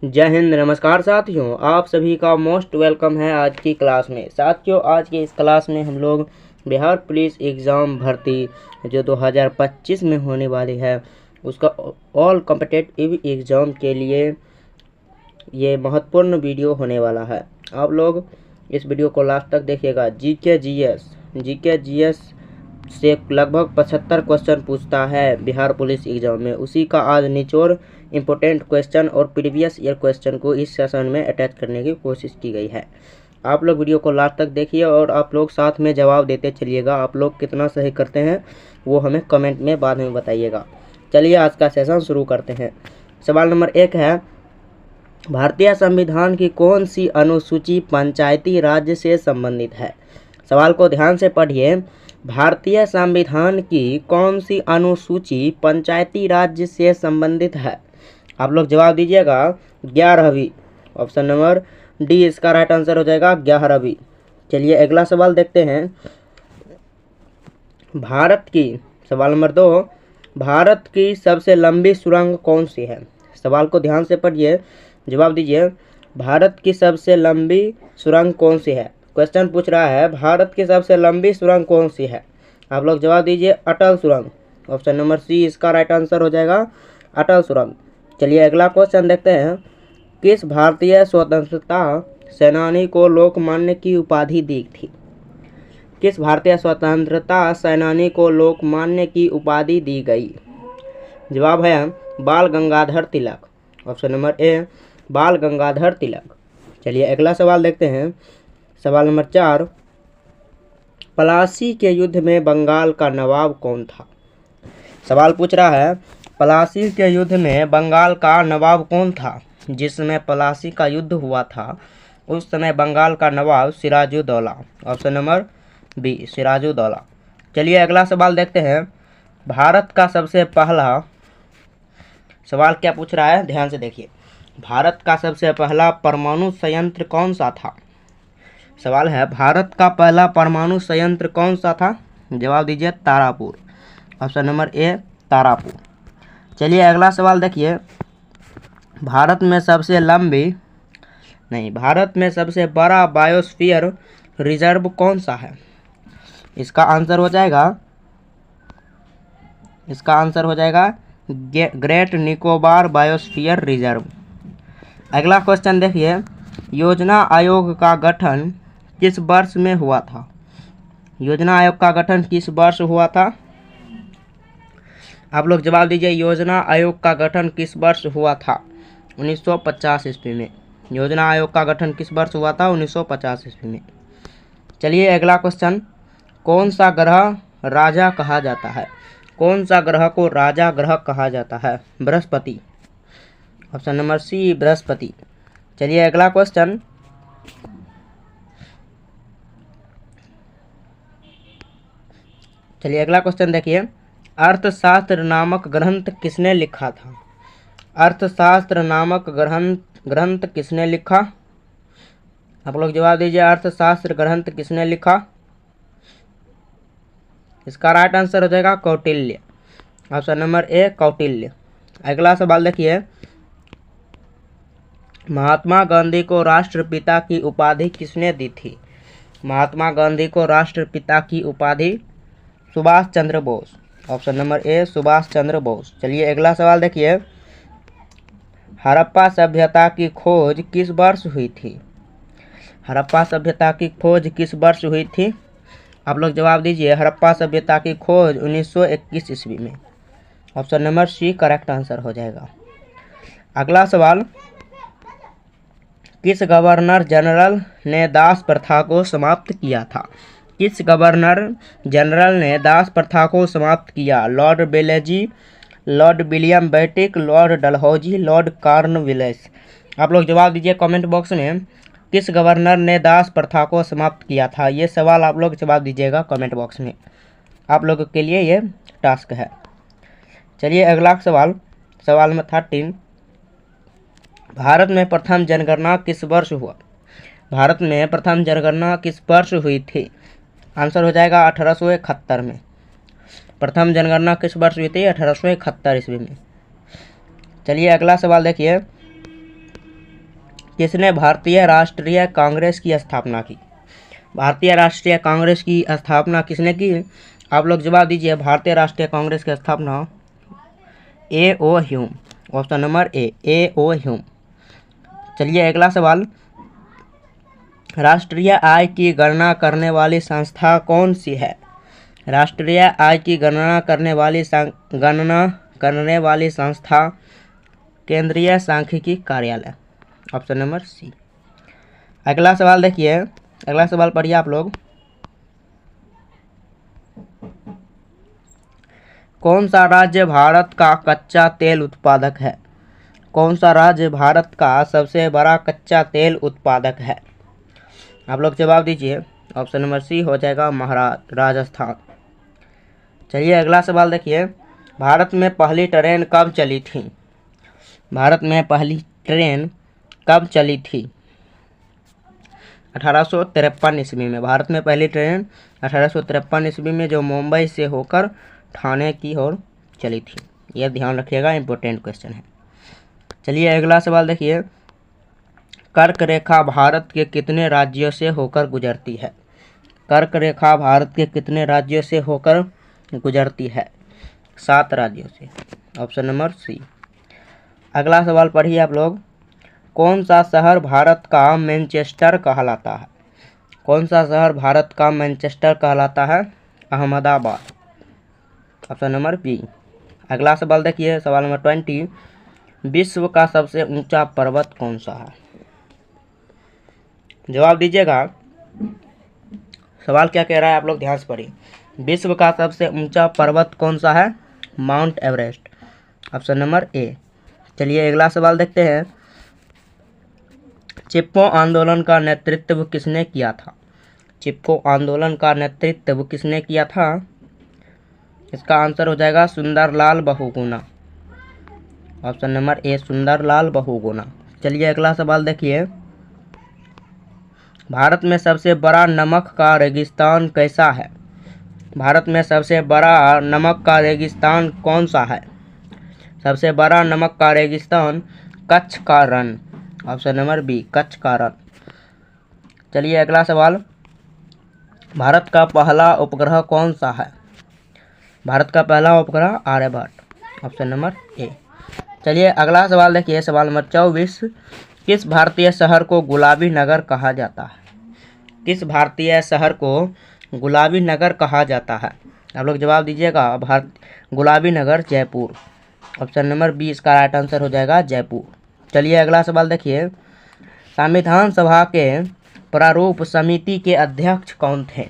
जय हिंद। नमस्कार साथियों, आप सभी का मोस्ट वेलकम है आज की क्लास में। साथियों, आज की इस क्लास में हम लोग बिहार पुलिस एग्ज़ाम भर्ती जो 2025 में होने वाली है उसका ऑल कॉम्पिटिटिव एग्ज़ाम के लिए ये महत्वपूर्ण वीडियो होने वाला है। आप लोग इस वीडियो को लास्ट तक देखिएगा। जीके जीएस से लगभग 75 क्वेश्चन पूछता है बिहार पुलिस एग्ज़ाम में। उसी का आज निचोड़ इम्पोर्टेंट क्वेश्चन और प्रीवियस ईयर क्वेश्चन को इस सेशन में अटैच करने की कोशिश की गई है। आप लोग वीडियो को लास्ट तक देखिए और आप लोग साथ में जवाब देते चलिएगा। आप लोग कितना सही करते हैं वो हमें कमेंट में बाद में बताइएगा। चलिए आज का सेशन शुरू करते हैं। सवाल नंबर 1 है, भारतीय संविधान की कौन सी अनुसूची पंचायती राज्य से संबंधित है? सवाल को ध्यान से पढ़िए। भारतीय संविधान की कौन सी अनुसूची पंचायती राज्य से संबंधित है? आप लोग जवाब दीजिएगा 11वीं। ऑप्शन नंबर डी इसका राइट आंसर हो जाएगा 11वीं। चलिए अगला सवाल देखते हैं। सवाल नंबर 2, भारत की सबसे लंबी सुरंग कौन सी है? सवाल को ध्यान से पढ़िए, जवाब दीजिए। भारत की सबसे लंबी सुरंग कौन सी है? क्वेश्चन पूछ रहा है भारत की सबसे लंबी सुरंग कौन सी है? आप लोग जवाब दीजिए अटल सुरंग। ऑप्शन नंबर सी इसका राइट आंसर हो जाएगा अटल सुरंग। चलिए अगला क्वेश्चन देखते हैं। किस भारतीय स्वतंत्रता सेनानी को लोकमान्य की उपाधि दी थी? किस भारतीय स्वतंत्रता सेनानी को लोकमान्य की उपाधि दी गई? जवाब है बाल गंगाधर तिलक। ऑप्शन नंबर ए बाल गंगाधर तिलक। चलिए अगला सवाल देखते हैं। सवाल नंबर 4, प्लासी के युद्ध में बंगाल का नवाब कौन था? सवाल पूछ रहा है प्लासी के युद्ध में बंगाल का नवाब कौन था? जिस समय प्लासी का युद्ध हुआ था उस समय बंगाल का नवाब Sirajuddaula. Option number B Sirajuddaula. चलिए अगला सवाल देखते हैं। भारत का सबसे पहला, सवाल क्या पूछ रहा है ध्यान से देखिए। भारत का सबसे पहला परमाणु संयंत्र कौन सा था? सवाल है भारत का पहला परमाणु संयंत्र कौन सा था? जवाब दीजिए तारापुर। ऑप्शन नंबर ए तारापुर। चलिए अगला सवाल देखिए। भारत में सबसे बड़ा बायोस्फीयर रिजर्व कौन सा है? इसका आंसर हो जाएगा ग्रेट निकोबार बायोस्फीयर रिजर्व। अगला क्वेश्चन देखिए। योजना आयोग का गठन किस वर्ष में हुआ था? योजना आयोग का गठन किस वर्ष हुआ था? आप लोग जवाब दीजिए योजना आयोग का गठन किस वर्ष हुआ था? 1950 ईस्वी में। योजना आयोग का गठन किस वर्ष हुआ था? 1950 ईस्वी में। चलिए अगला क्वेश्चन। कौन सा ग्रह राजा कहा जाता है? कौन सा ग्रह को राजा ग्रह कहा जाता है? Brihaspati. Option number C Brihaspati. चलिए अगला क्वेश्चन। देखिए। अर्थशास्त्र नामक ग्रंथ किसने लिखा था? अर्थशास्त्र नामक ग्रंथ किसने लिखा? आप लोग जवाब दीजिए अर्थशास्त्र ग्रंथ किसने लिखा? इसका राइट आंसर हो जाएगा कौटिल्य। ऑप्शन नंबर ए कौटिल्य। अगला सवाल देखिए। महात्मा गांधी को राष्ट्रपिता की उपाधि किसने दी थी? महात्मा गांधी को राष्ट्रपिता की उपाधि Subhash Chandra Bose. Option number A Subhash Chandra Bose. चलिए अगला सवाल देखिए। हड़प्पा सभ्यता की खोज किस वर्ष हुई थी? हड़प्पा सभ्यता की खोज किस वर्ष हुई थी? आप लोग जवाब दीजिए हड़प्पा सभ्यता की खोज 1921 ईस्वी में। Option number C correct answer हो जाएगा। अगला सवाल। किस गवर्नर जनरल ने दास प्रथा को समाप्त किया था? किस गवर्नर जनरल ने दास प्रथा को समाप्त किया? लॉर्ड बेलेजी, Lord William Bentinck, Lord Dalhousie, Lord Cornwallis. आप लोग जवाब दीजिए कमेंट बॉक्स में किस गवर्नर ने दास प्रथा को समाप्त किया था? ये सवाल आप लोग जवाब दीजिएगा कमेंट बॉक्स में। आप लोगों के लिए ये टास्क है। चलिए अगला सवाल नंबर 13। भारत में प्रथम जनगणना किस वर्ष हुआ? भारत में प्रथम जनगणना किस वर्ष हुई थी? आंसर हो जाएगा 1871 में। प्रथम जनगणना किस वर्ष हुई थी? 1871 ईस्वी में। चलिए अगला सवाल देखिए। किसने भारतीय राष्ट्रीय कांग्रेस की स्थापना की? भारतीय राष्ट्रीय कांग्रेस की स्थापना किसने की? आप लोग जवाब दीजिए। भारतीय राष्ट्रीय कांग्रेस की स्थापना A.O. Hume. Option number A.O. Hume. चलिए अगला सवाल, राष्ट्रीय आय की गणना करने वाली संस्था कौन सी है? राष्ट्रीय आय की गणना करने वाली संस्था केंद्रीय सांख्यिकी कार्यालय। Option number C। अगला सवाल देखिए, अगला सवाल पढ़िए आप लोग। कौन सा राज्य भारत का कच्चा तेल उत्पादक है? कौन सा राज्य भारत का सबसे बड़ा कच्चा तेल उत्पादक है? आप लोग जवाब दीजिए। ऑप्शन नंबर C हो जाएगा राजस्थान। चलिए अगला सवाल देखिए, भारत में पहली ट्रेन कब चली थी? भारत में पहली ट्रेन कब चली थी? 1853 ईस्वी में। भारत में पहली ट्रेन 1853 ईस्वी में जो मुंबई से होकर ठाणे की ओर चली थी। यह ध्यान रखिएगा, इंपॉर्टेंट क्वेश्चन है। चलिए अगला सवाल देखिए, कर्क रेखा भारत के कितने राज्यों से होकर गुजरती है? कर्क रेखा भारत के कितने राज्यों से होकर गुजरती है? 7 राज्यों से। Option number C। अगला सवाल पढ़िए आप लोग, कौन सा शहर भारत का मैनचेस्टर कहलाता है? कौन सा शहर भारत का मैनचेस्टर कहलाता है? अहमदाबाद। Option number B। अगला सवाल देखिए, सवाल नंबर 20, विश्व का सबसे ऊंचा पर्वत कौन सा है? जवाब दीजिएगा। सवाल क्या कह रहा है आप लोग ध्यान से पढ़िए। विश्व का सबसे ऊंचा पर्वत कौन सा है? Mount Everest. Option number A। चलिए अगला सवाल देखते हैं, चिपको आंदोलन का नेतृत्व किसने किया था? चिपको आंदोलन का नेतृत्व किसने किया था? इसका आंसर हो जाएगा Sunderlal Bahuguna. Option number A Sunderlal Bahuguna. चलिए अगला सवाल देखिए, भारत में सबसे बड़ा नमक का रेगिस्तान कैसा है? भारत में सबसे बड़ा नमक का रेगिस्तान कौन सा है? सबसे बड़ा नमक का रेगिस्तान कच्छ का रण। ऑप्शन नंबर B कच्छ का रण। चलिए अगला सवाल, भारत का पहला उपग्रह कौन सा है? भारत का पहला उपग्रह आर्यभट्ट। Option number A। चलिए अगला सवाल देखिए, सवाल नंबर 24, किस भारतीय शहर को गुलाबी नगर कहा जाता है? किस भारतीय शहर को गुलाबी नगर कहा जाता है? आप लोग जवाब दीजिएगा। गुलाबी नगर जयपुर। ऑप्शन नंबर B इसका राइट आंसर हो जाएगा जयपुर। चलिए अगला सवाल देखिए, संविधान सभा के प्रारूप समिति के अध्यक्ष कौन थे?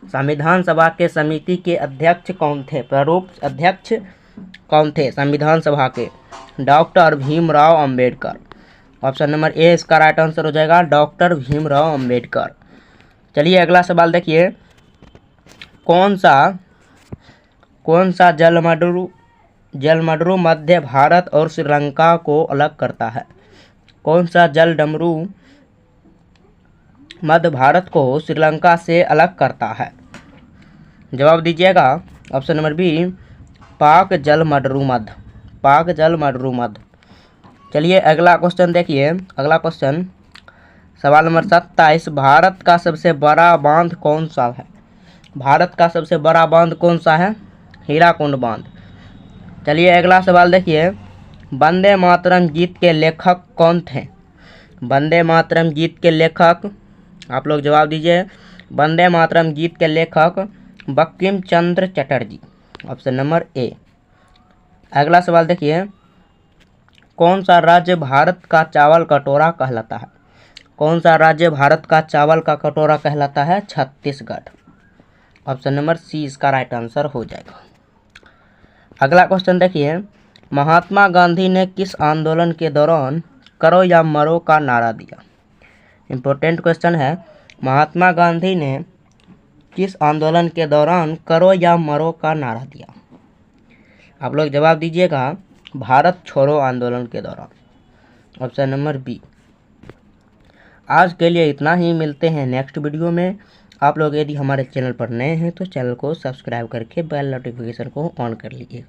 संविधान सभा के समिति के अध्यक्ष कौन थे? प्रारूप अध्यक्ष कौन थे संविधान सभा के? Doctor Bhimrao Ambedkar. Option number A इसका राइट आंसर हो जाएगा डॉक्टर भीमराव अंबेडकर। चलिए अगला सवाल देखिए, कौन सा जलमडरू मध्य भारत और श्रीलंका को अलग करता है? कौन सा जलडमरू मध्य भारत को श्रीलंका से अलग करता है? जवाब दीजिएगा। ऑप्शन नंबर B पाक जलमडरू मध्य। चलिए अगला क्वेश्चन देखिए, अगला क्वेश्चन सवाल नंबर 27, भारत का सबसे बड़ा बांध कौन सा है? भारत का सबसे बड़ा बांध कौन सा है? हीराकुंड बांध। चलिए अगला सवाल देखिए, वंदे मातरम गीत के लेखक कौन थे? वंदे मातरम गीत के लेखक, आप लोग जवाब दीजिए। वंदे मातरम गीत के लेखक Bankim Chandra Chatterjee. Option number A। अगला सवाल देखिए, कौन सा राज्य भारत का चावल कटोरा कहलाता है? कौन सा राज्य भारत का चावल का कटोरा कहलाता है? छत्तीसगढ़। ऑप्शन नंबर C इसका राइट आंसर हो जाएगा। अगला क्वेश्चन देखिए, महात्मा गांधी ने किस आंदोलन के दौरान करो या मरो का नारा दिया? इम्पोर्टेंट क्वेश्चन है, महात्मा गांधी ने किस आंदोलन के दौरान करो या मरो का नारा दिया? आप लोग जवाब दीजिएगा। भारत छोड़ो आंदोलन के दौरान। Option number B। आज के लिए इतना ही, मिलते हैं नेक्स्ट वीडियो में। आप लोग यदि हमारे चैनल पर नए हैं तो चैनल को सब्सक्राइब करके बेल नोटिफिकेशन को ऑन कर लीजिए।